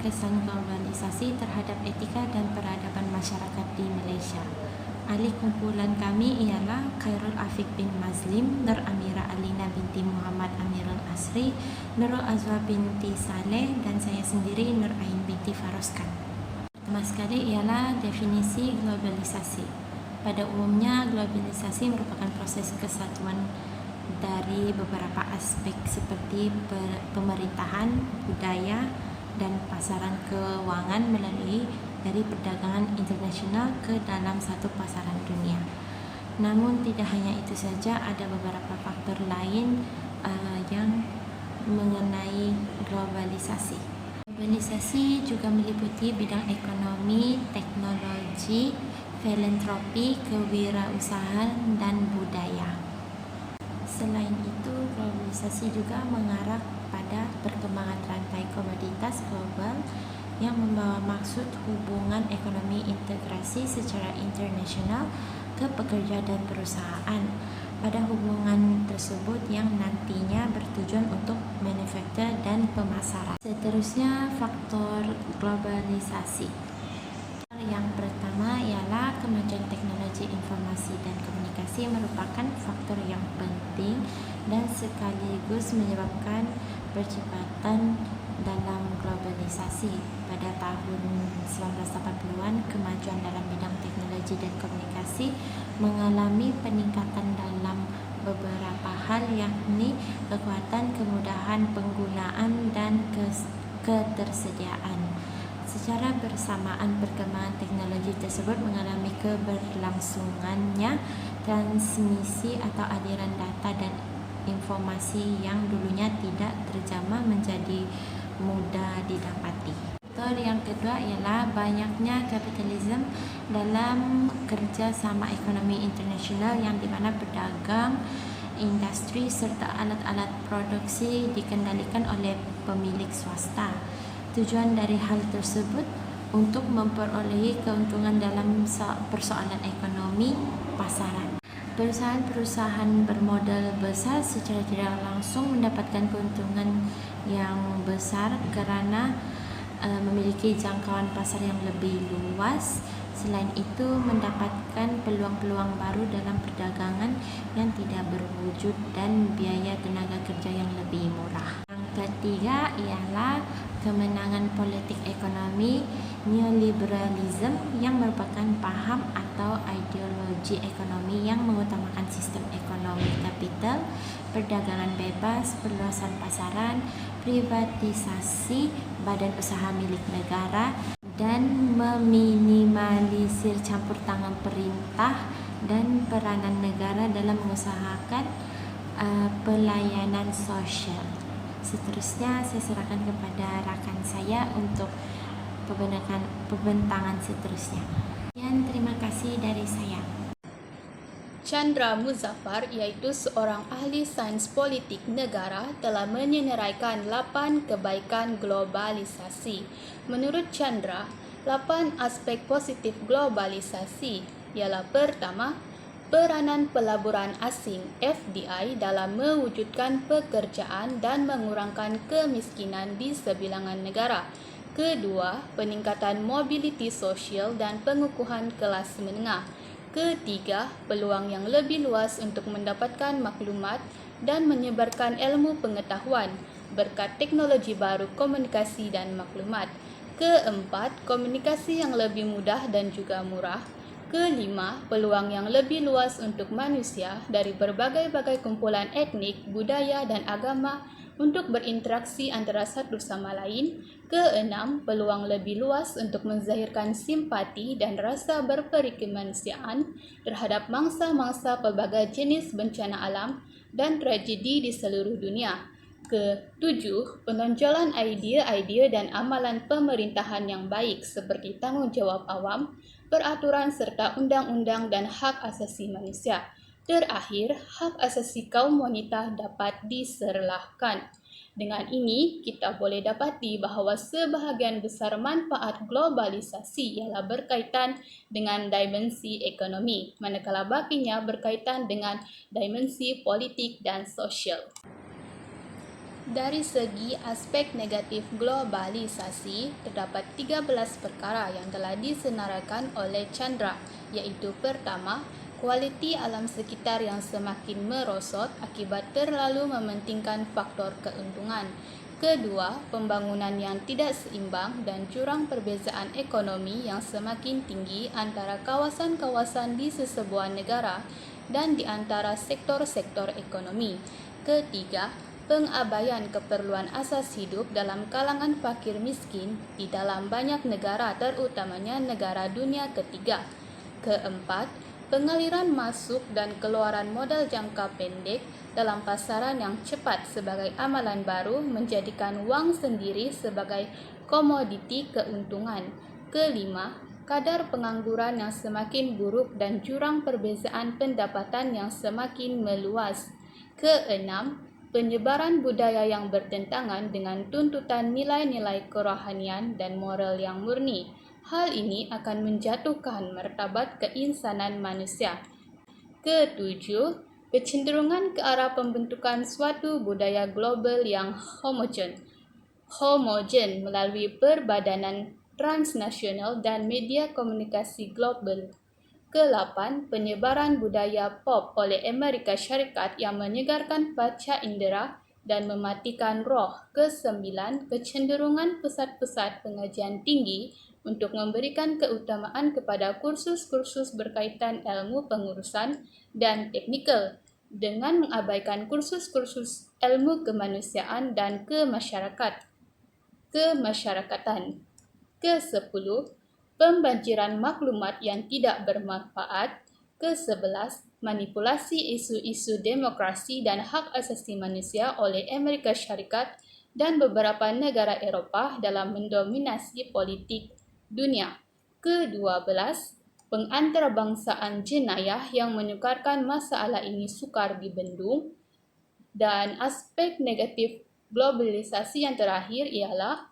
kesan globalisasi terhadap etika dan peradaban masyarakat di Malaysia. Ahli kumpulan kami ialah Khairul Afiq bin Mazlim, Nur Amira Alina binti Muhammad Amirul Asri, Nurul Azwa binti Saleh, dan saya sendiri Nur Ain binti Faroskan. Pertama sekali ialah definisi globalisasi. Pada umumnya, globalisasi merupakan proses kesatuan dari beberapa aspek seperti pemerintahan, budaya, dan pasaran keuangan melalui dari perdagangan internasional ke dalam satu pasaran dunia. Namun tidak hanya itu saja, ada beberapa faktor lain yang mengenai globalisasi. Globalisasi juga meliputi bidang ekonomi, teknologi, filantropi, kewirausahaan, dan budaya. Selain itu, globalisasi juga mengarah pada perkembangan rantai komoditas global yang membawa maksud hubungan ekonomi integrasi secara internasional ke pekerja dan perusahaan. Pada hubungan tersebut yang nantinya bertujuan untuk manufaktur dan pemasaran. Seterusnya, faktor globalisasi. Yang pertama ialah kemajuan teknologi informasi dan komunikasi merupakan faktor yang penting dan sekaligus menyebabkan percepatan dalam globalisasi. Pada tahun 1980-an, kemajuan dalam bidang teknologi dan komunikasi mengalami peningkatan dalam beberapa hal, yakni kekuatan, kemudahan penggunaan, dan ketersediaan. Secara bersamaan, perkembangan teknologi tersebut mengalami keberlangsungannya transmisi atau aliran data dan informasi yang dulunya tidak terjamah menjadi mudah didapati. Faktor yang kedua ialah banyaknya kapitalisme dalam kerjasama ekonomi internasional yang di mana pedagang, industri serta alat-alat produksi dikendalikan oleh pemilik swasta. Tujuan dari hal tersebut untuk memperolehi keuntungan dalam persoalan ekonomi pasaran. Perusahaan-perusahaan bermodal besar secara tidak langsung mendapatkan keuntungan yang besar kerana memiliki jangkauan pasar yang lebih luas. Selain itu, mendapatkan peluang-peluang baru dalam perdagangan yang tidak berwujud dan biaya tenaga kerja yang lebih murah. Yang ketiga ialah kemenangan politik ekonomi neoliberalisme yang merupakan paham atau ideologi ekonomi yang mengutamakan sistem ekonomi kapital, perdagangan bebas, perluasan pasaran, privatisasi badan usaha milik negara, dan meminimalisir campur tangan perintah dan peranan negara dalam mengusahakan pelayanan sosial. Seterusnya, saya serahkan kepada rakan saya untuk pembentangan seterusnya. Dan terima kasih dari saya. Chandra Muzaffar, iaitu seorang ahli sains politik negara, telah menyenaraikan 8 kebaikan globalisasi. Menurut Chandra, 8 aspek positif globalisasi ialah: pertama, peranan pelaburan asing (FDI) dalam mewujudkan pekerjaan dan mengurangkan kemiskinan di sebilangan negara. Kedua, peningkatan mobiliti sosial dan pengukuhan kelas menengah. Ketiga, peluang yang lebih luas untuk mendapatkan maklumat dan menyebarkan ilmu pengetahuan berkat teknologi baru komunikasi dan maklumat. Keempat, komunikasi yang lebih mudah dan juga murah. Kelima, peluang yang lebih luas untuk manusia dari berbagai-bagai kumpulan etnik, budaya, dan agama untuk berinteraksi antara satu sama lain. Keenam, peluang lebih luas untuk menzahirkan simpati dan rasa berperikemanusiaan terhadap mangsa-mangsa pelbagai jenis bencana alam dan tragedi di seluruh dunia. Ketujuh, penonjolan idea-idea dan amalan pemerintahan yang baik seperti tanggungjawab awam, peraturan serta undang-undang dan hak asasi manusia. Terakhir, hak asasi kaum wanita dapat diserlahkan. Dengan ini, kita boleh dapati bahawa sebahagian besar manfaat globalisasi ialah berkaitan dengan dimensi ekonomi, manakala bakinya berkaitan dengan dimensi politik dan sosial. Dari segi aspek negatif globalisasi, terdapat 13 perkara yang telah disenaraikan oleh Chandra, iaitu pertama, kualiti alam sekitar yang semakin merosot akibat terlalu mementingkan faktor keuntungan. Kedua, pembangunan yang tidak seimbang dan jurang perbezaan ekonomi yang semakin tinggi antara kawasan-kawasan di sesebuah negara dan di antara sektor-sektor ekonomi. Ketiga, pengabaian keperluan asas hidup dalam kalangan fakir miskin di dalam banyak negara, terutamanya negara dunia ketiga. Keempat, pengaliran masuk dan keluaran modal jangka pendek dalam pasaran yang cepat sebagai amalan baru menjadikan wang sendiri sebagai komoditi keuntungan. Kelima, kadar pengangguran yang semakin buruk dan jurang perbezaan pendapatan yang semakin meluas. Keenam, penyebaran budaya yang bertentangan dengan tuntutan nilai-nilai kerohanian dan moral yang murni. Hal ini akan menjatuhkan martabat keinsanan manusia. Ketujuh, kecenderungan ke arah pembentukan suatu budaya global yang homogen melalui perbadanan transnasional dan media komunikasi global. Ke-8, penyebaran budaya pop oleh Amerika Syarikat yang menyegarkan panca indera dan mematikan roh. Ke-9, kecenderungan pusat-pusat pengajian tinggi untuk memberikan keutamaan kepada kursus-kursus berkaitan ilmu pengurusan dan teknikal dengan mengabaikan kursus-kursus ilmu kemanusiaan dan kemasyarakatan. Ke-10, pembanjiran maklumat yang tidak bermanfaat. Ke-11, manipulasi isu-isu demokrasi dan hak asasi manusia oleh Amerika Syarikat dan beberapa negara Eropah dalam mendominasi politik dunia. Ke-12, pengantarbangsaan jenayah yang menyukarkan masalah ini sukar dibendung. Dan aspek negatif globalisasi yang terakhir ialah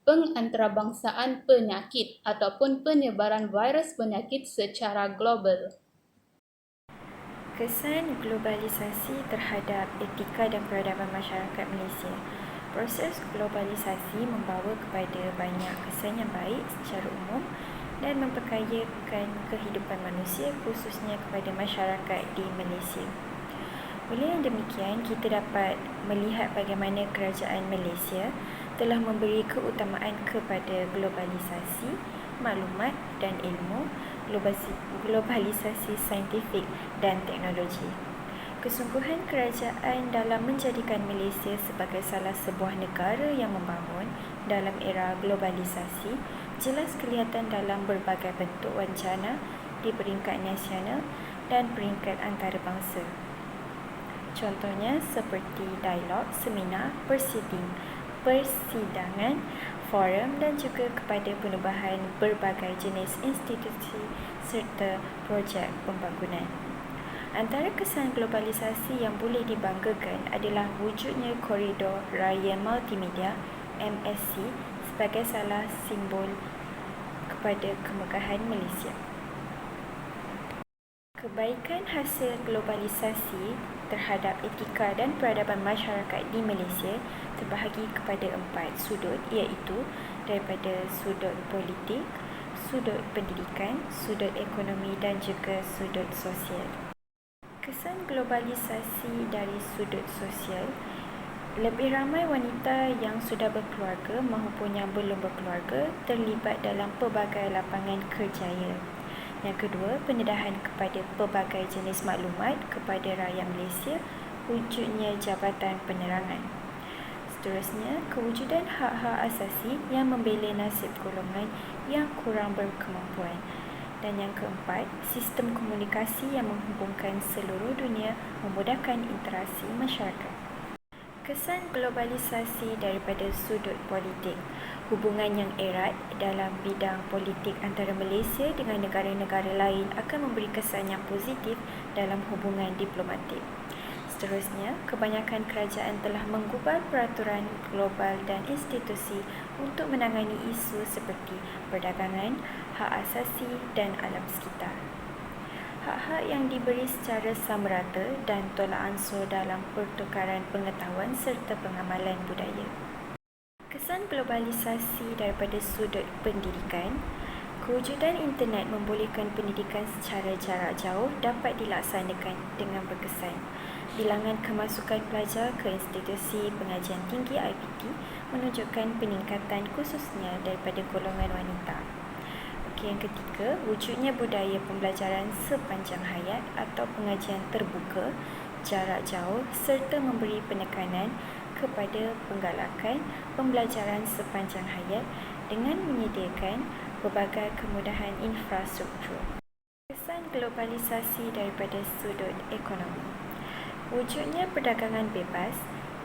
pengantarbangsaan penyakit ataupun penyebaran virus penyakit secara global. Kesan globalisasi terhadap etika dan peradaban masyarakat Malaysia. Proses globalisasi membawa kepada banyak kesan yang baik secara umum dan memperkayakan kehidupan manusia, khususnya kepada masyarakat di Malaysia. Oleh yang demikian, kita dapat melihat bagaimana kerajaan Malaysia telah memberi keutamaan kepada globalisasi, maklumat dan ilmu, globalisasi saintifik dan teknologi. Kesungguhan kerajaan dalam menjadikan Malaysia sebagai salah sebuah negara yang membangun dalam era globalisasi jelas kelihatan dalam berbagai bentuk wacana di peringkat nasional dan peringkat antarabangsa. Contohnya seperti dialog, seminar, persidangan, forum dan juga kepada penubuhan berbagai jenis institusi serta projek pembangunan. Antara kesan globalisasi yang boleh dibanggakan adalah wujudnya koridor raya multimedia MSC sebagai salah simbol kepada kemegahan Malaysia. Kebaikan hasil globalisasi terhadap etika dan peradaban masyarakat di Malaysia terbahagi kepada 4 sudut, iaitu daripada sudut politik, sudut pendidikan, sudut ekonomi dan juga sudut sosial. Kesan globalisasi dari sudut sosial, lebih ramai wanita yang sudah berkeluarga maupun yang belum berkeluarga terlibat dalam pelbagai lapangan kerjaya. Yang kedua, pendedahan kepada pelbagai jenis maklumat kepada rakyat Malaysia, wujudnya jabatan penerangan. Seterusnya, kewujudan hak-hak asasi yang membela nasib golongan yang kurang berkemampuan. Dan yang keempat, sistem komunikasi yang menghubungkan seluruh dunia memudahkan interaksi masyarakat. Kesan globalisasi daripada sudut politik. Hubungan yang erat dalam bidang politik antara Malaysia dengan negara-negara lain akan memberi kesan yang positif dalam hubungan diplomatik. Seterusnya, kebanyakan kerajaan telah menggubal peraturan global dan institusi untuk menangani isu seperti perdagangan, hak asasi dan alam sekitar. Hak-hak hak yang diberi secara samerata dan tolak ansur dalam pertukaran pengetahuan serta pengamalan budaya. Kesan globalisasi daripada sudut pendidikan. Kewujudan internet membolehkan pendidikan secara jarak jauh dapat dilaksanakan dengan berkesan. Bilangan kemasukan pelajar ke institusi pengajian tinggi IPT menunjukkan peningkatan khususnya daripada golongan wanita. Okey, yang ketiga, wujudnya budaya pembelajaran sepanjang hayat atau pengajian terbuka, jarak jauh serta memberi penekanan kepada penggalakan pembelajaran sepanjang hayat dengan menyediakan pelbagai kemudahan infrastruktur. Kesan globalisasi daripada sudut ekonomi. Wujudnya perdagangan bebas,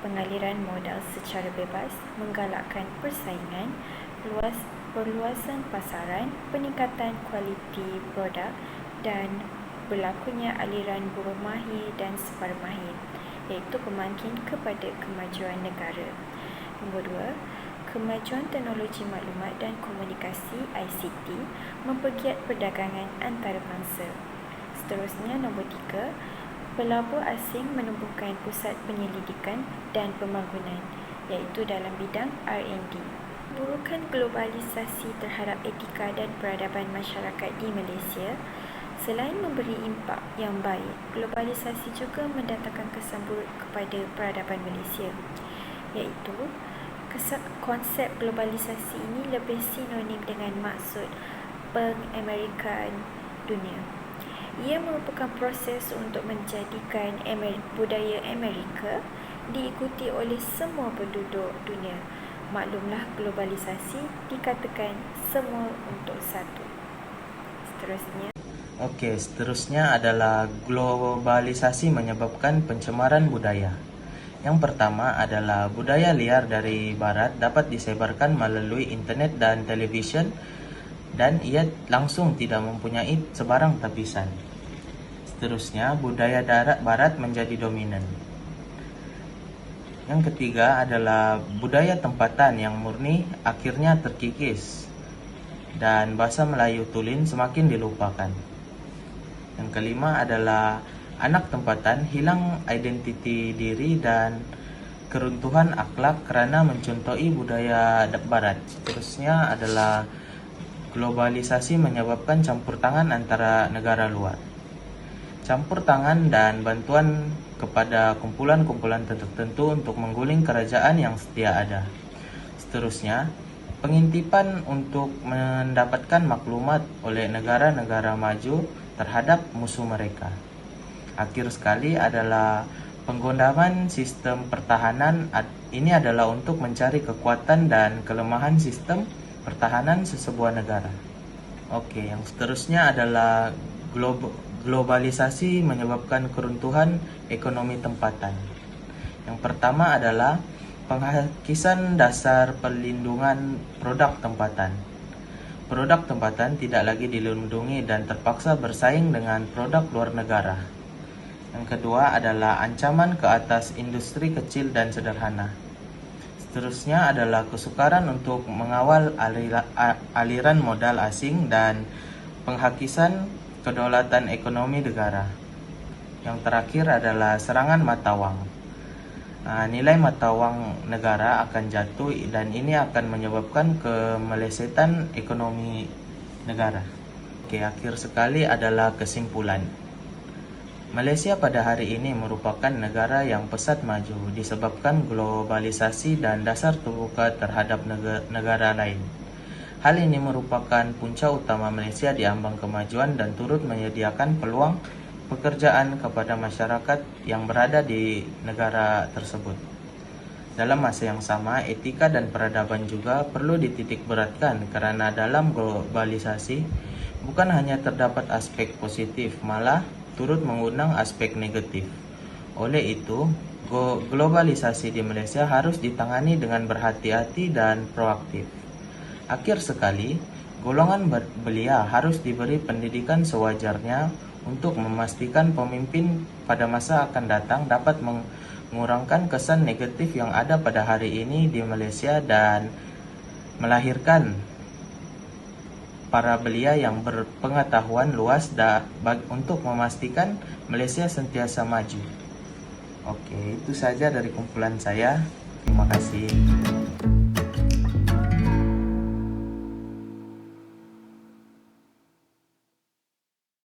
pengaliran modal secara bebas, menggalakkan persaingan, perluasan pasaran, peningkatan kualiti produk dan berlakunya aliran buruh mahir dan separuh mahir, iaitu pemangkin kepada kemajuan negara. Nombor 2, kemajuan teknologi maklumat dan komunikasi ICT mempergiat perdagangan antarabangsa. Seterusnya, nombor 3, pelabur asing menumbuhkan pusat penyelidikan dan pembangunan, iaitu dalam bidang R&D. Burukan globalisasi terhadap etika dan peradaban masyarakat di Malaysia. Selain memberi impak yang baik, globalisasi juga mendatangkan kesan buruk kepada peradaban Malaysia, iaitu konsep globalisasi ini lebih sinonim dengan maksud pengamerikaan dunia. Ia merupakan proses untuk menjadikan budaya Amerika diikuti oleh semua penduduk dunia. Maklumlah, globalisasi dikatakan semua untuk satu. Seterusnya adalah globalisasi menyebabkan pencemaran budaya. Yang pertama adalah budaya liar dari barat dapat disebarkan melalui internet dan televisyen dan ia langsung tidak mempunyai sebarang tapisan. Seterusnya, budaya barat menjadi dominan. Yang ketiga adalah budaya tempatan yang murni akhirnya terkikis dan bahasa Melayu tulen semakin dilupakan. Yang kelima adalah anak tempatan hilang identiti diri dan keruntuhan akhlak kerana mencontohi budaya barat. Seterusnya adalah globalisasi menyebabkan campur tangan antara negara luar. Campur tangan dan bantuan kepada kumpulan-kumpulan tertentu untuk mengguling kerajaan yang setia ada. Seterusnya, pengintipan untuk mendapatkan maklumat oleh negara-negara maju terhadap musuh mereka. Akhir sekali adalah penggunaan sistem pertahanan. Ini adalah untuk mencari kekuatan dan kelemahan sistem pertahanan sesebuah negara. Okey, yang seterusnya adalah globalisasi menyebabkan keruntuhan ekonomi tempatan. Yang pertama adalah penghakisan dasar perlindungan produk tempatan. Produk tempatan tidak lagi dilindungi dan terpaksa bersaing dengan produk luar negara. Yang kedua adalah ancaman ke atas industri kecil dan sederhana. Seterusnya adalah kesukaran untuk mengawal aliran modal asing dan penghakisan kedaulatan ekonomi negara. Yang terakhir adalah serangan mata wang. Nilai mata wang negara akan jatuh dan ini akan menyebabkan kemelesetan ekonomi negara. Akhir sekali adalah kesimpulan. Malaysia pada hari ini merupakan negara yang pesat maju disebabkan globalisasi dan dasar terbuka terhadap negara lain. Hal ini merupakan punca utama Malaysia di ambang kemajuan dan turut menyediakan peluang pekerjaan kepada masyarakat yang berada di negara tersebut. Dalam masa yang sama, etika dan peradaban juga perlu dititikberatkan kerana dalam globalisasi bukan hanya terdapat aspek positif, malah turut mengundang aspek negatif. Oleh itu, globalisasi di Malaysia harus ditangani dengan berhati-hati dan proaktif. Akhir sekali, golongan belia harus diberi pendidikan sewajarnya untuk memastikan pemimpin pada masa akan datang dapat mengurangkan kesan negatif yang ada pada hari ini di Malaysia dan melahirkan para belia yang berpengetahuan luas untuk memastikan Malaysia sentiasa maju. Oke, itu saja dari kumpulan saya. Terima kasih.